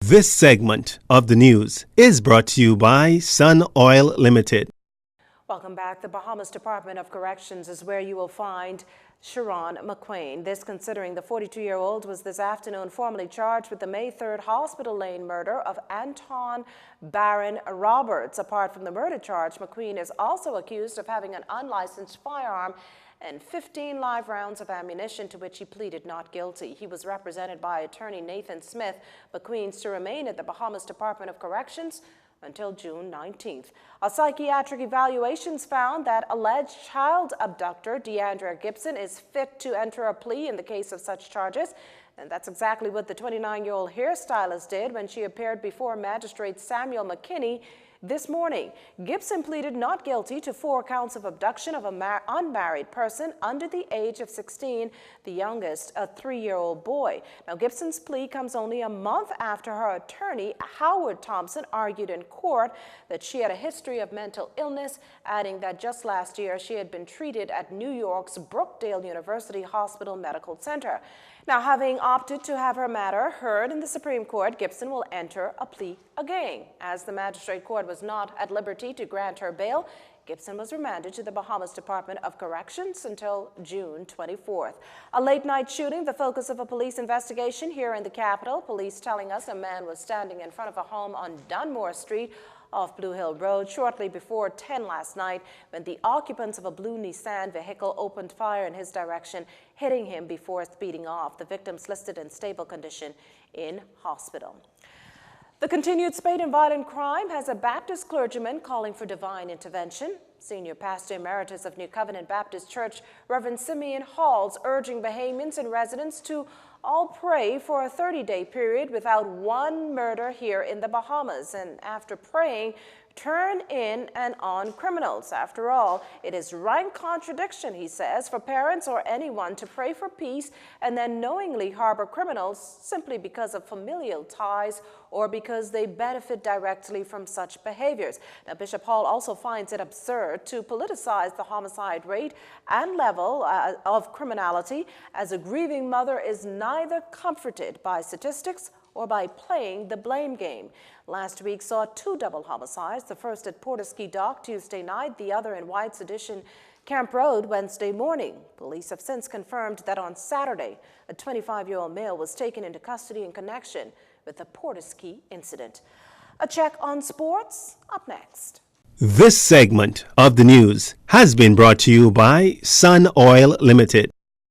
This segment of the news is brought to you by Sun Oil Limited. Welcome back. The Bahamas Department of Corrections is where you will find Sharon McQueen. This considering the 42-year-old was this afternoon formally charged with the May 3rd Hospital Lane murder of Anton Barron Roberts. Apart from the murder charge, McQueen is also accused of having an unlicensed firearm and 15 live rounds of ammunition, to which he pleaded not guilty. He was represented by attorney Nathan Smith. McQueen's to remain at the Bahamas Department of Corrections until June 19th. A psychiatric evaluations found that alleged child abductor Deandra Gibson is fit to enter a plea in the case of such charges. And that's exactly what the 29-year-old hairstylist did when she appeared before Magistrate Samuel McKinney this morning. Gibson pleaded not guilty to 4 counts of abduction of an unmarried person under the age of 16, the youngest a 3-year-old boy. Now, Gibson's plea comes only a month after her attorney, Howard Thompson, argued in court that she had a history of mental illness, adding that just last year she had been treated at New York's Brookdale University Hospital Medical Center. Now, having opted to have her matter heard in the Supreme Court, Gibson will enter a plea again. As the magistrate court was not at liberty to grant her bail, Gibson was remanded to the Bahamas Department of Corrections until June 24th. A late-night shooting, the focus of a police investigation here in the capital. Police telling us a man was standing in front of a home on Dunmore Street off Blue Hill Road shortly before 10 last night when the occupants of a blue Nissan vehicle opened fire in his direction, hitting him before speeding off. The victims listed in stable condition in hospital. The continued spate in violent crime has a Baptist clergyman calling for divine intervention. Senior Pastor Emeritus of New Covenant Baptist Church, Reverend Simeon Halls, urging Bahamians and residents to all pray for a 30-day period without one murder here in the Bahamas. And after praying, turn in and on criminals. After all, it is rank contradiction, he says, for parents or anyone to pray for peace and then knowingly harbor criminals simply because of familial ties or because they benefit directly from such behaviors. Now, Bishop Hall also finds it absurd to politicize the homicide rate and level of criminality, as a grieving mother is neither comforted by statistics or by playing the blame game. Last week saw 2 double homicides, the first at Porterski Dock Tuesday night, the other in White's Addition Camp Road Wednesday morning. Police have since confirmed that on Saturday, a 25-year-old male was taken into custody in connection with the Porterski incident. A check on sports up next. This segment of the news has been brought to you by Sun Oil Limited.